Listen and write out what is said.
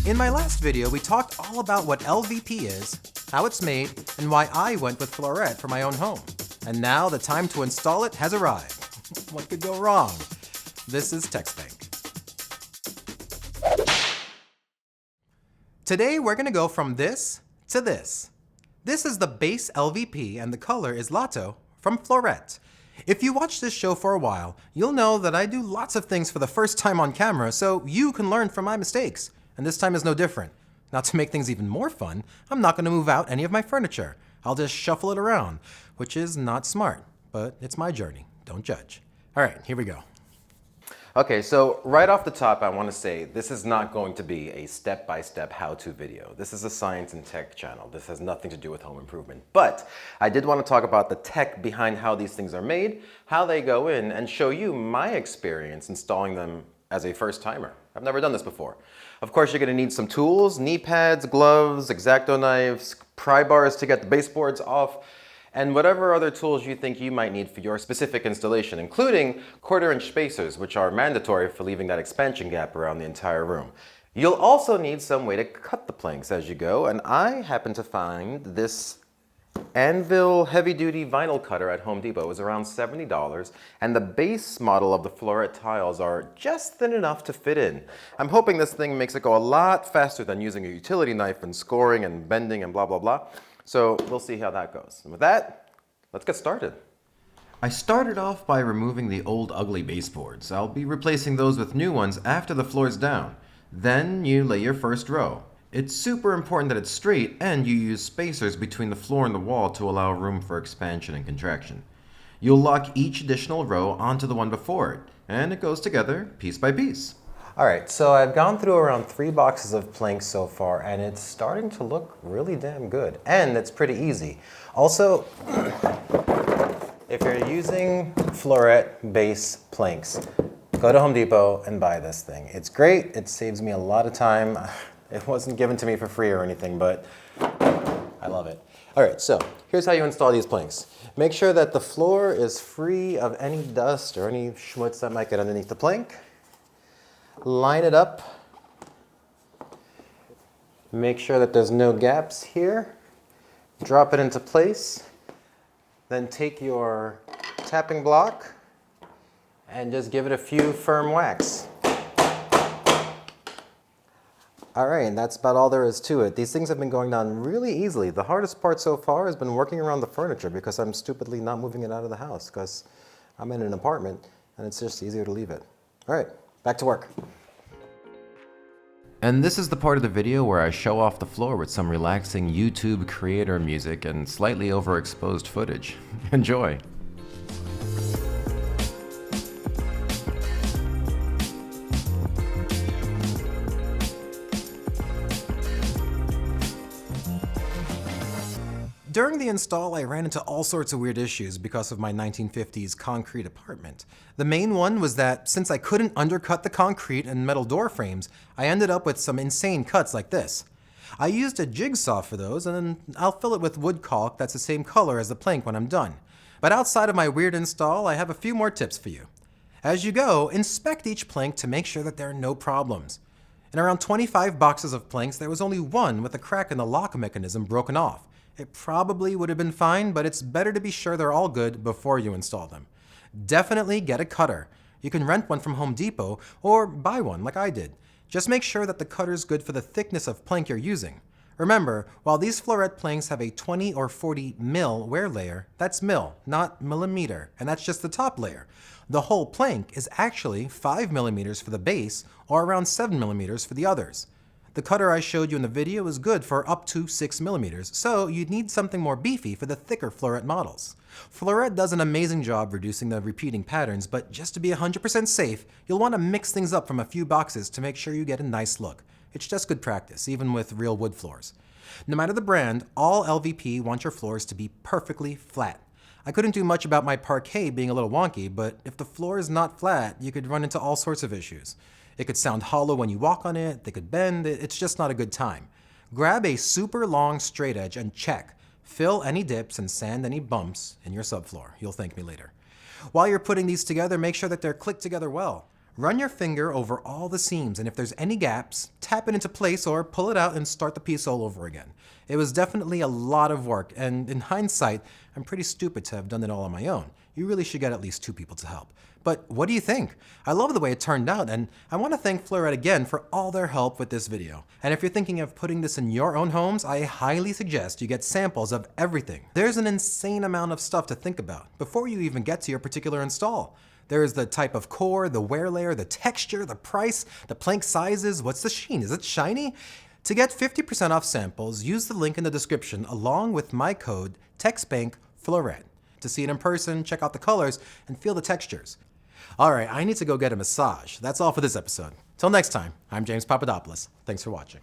In my last video, we talked all about what LVP is, how it's made, and why I went with Flooret for my own home. And now the time to install it has arrived. What could go wrong? This is TechSpank. Today we're going to go from this to this. This is the base LVP and the color is Lato from Flooret. If you watch this show for a while, you'll know that I do lots of things for the first time on camera, so you can learn from my mistakes. And this time is no different. Now, to make things even more fun, I'm not going to move out any of my furniture. I'll just shuffle it around, which is not smart, but it's my journey. Don't judge. All right, here we go. Okay, so right off the top, I want to say this is not going to be a step-by-step how-to video. This is a science and tech channel. This has nothing to do with home improvement. But I did want to talk about the tech behind how these things are made, how they go in, and show you my experience installing them as a first-timer. I've never done this before. Of course, you're going to need some tools, knee pads, gloves, X-Acto knives, pry bars to get the baseboards off, and whatever other tools you think you might need for your specific installation, including 1/4-inch spacers, which are mandatory for leaving that expansion gap around the entire room. You'll also need some way to cut the planks as you go, and I happen to find this Anvil heavy-duty vinyl cutter at Home Depot. It was around $70, and the base model of the Flooret tiles are just thin enough to fit in. I'm hoping this thing makes it go a lot faster than using a utility knife and scoring and bending and blah, blah, blah. So we'll see how that goes. And with that, let's get started. I started off by removing the old ugly baseboards. I'll be replacing those with new ones after the floor's down. Then you lay your first row. It's super important that it's straight and you use spacers between the floor and the wall to allow room for expansion and contraction. You'll lock each additional row onto the one before it, and it goes together piece by piece. All right, so I've gone through around 3 boxes of planks so far, and it's starting to look really damn good. And it's pretty easy. Also, if you're using Flooret Base planks, go to Home Depot and buy this thing. It's great, it saves me a lot of time. It wasn't given to me for free or anything, but I love it. All right, so here's how you install these planks. Make sure that the floor is free of any dust or any schmutz that might get underneath the plank. Line it up. Make sure that there's no gaps here. Drop it into place. Then take your tapping block and just give it a few firm whacks. All right, and that's about all there is to it. These things have been going down really easily. The hardest part so far has been working around the furniture because I'm stupidly not moving it out of the house because I'm in an apartment and it's just easier to leave it. All right, back to work. And this is the part of the video where I show off the floor with some relaxing YouTube creator music and slightly overexposed footage. Enjoy. During the install, I ran into all sorts of weird issues because of my 1950s concrete apartment. The main one was that since I couldn't undercut the concrete and metal door frames, I ended up with some insane cuts like this. I used a jigsaw for those, and then I'll fill it with wood caulk that's the same color as the plank when I'm done. But outside of my weird install, I have a few more tips for you. As you go, inspect each plank to make sure that there are no problems. In around 25 boxes of planks, there was only one with a crack in the lock mechanism broken off. It probably would have been fine, but it's better to be sure they're all good before you install them. Definitely get a cutter. You can rent one from Home Depot or buy one like I did. Just make sure that the cutter's good for the thickness of plank you're using. Remember, while these Flooret planks have a 20 or 40 mil wear layer, that's mil, not millimeter, and that's just the top layer. The whole plank is actually 5 millimeters for the base or around 7 millimeters for the others. The cutter I showed you in the video is good for up to 6 millimeters, so you'd need something more beefy for the thicker Flooret models. Flooret does an amazing job reducing the repeating patterns, but just to be 100% safe, you'll want to mix things up from a few boxes to make sure you get a nice look. It's just good practice, even with real wood floors. No matter the brand, all LVP want your floors to be perfectly flat. I couldn't do much about my parquet being a little wonky, but if the floor is not flat, you could run into all sorts of issues. It could sound hollow when you walk on it, they could bend, it's just not a good time. Grab a super long straight edge and check. Fill any dips and sand any bumps in your subfloor. You'll thank me later. While you're putting these together, make sure that they're clicked together well. Run your finger over all the seams, and if there's any gaps, tap it into place or pull it out and start the piece all over again. It was definitely a lot of work, and in hindsight, I'm pretty stupid to have done it all on my own. You really should get at least 2 people to help. But what do you think? I love the way it turned out, and I want to thank Flooret again for all their help with this video. And if you're thinking of putting this in your own homes, I highly suggest you get samples of everything. There's an insane amount of stuff to think about before you even get to your particular install. There is the type of core, the wear layer, the texture, the price, the plank sizes, what's the sheen, is it shiny? To get 50% off samples, use the link in the description along with my code TechSpank Flooret. To see it in person, check out the colors, and feel the textures. Alright, I need to go get a massage. That's all for this episode. Till next time, I'm James Papadopoulos. Thanks for watching.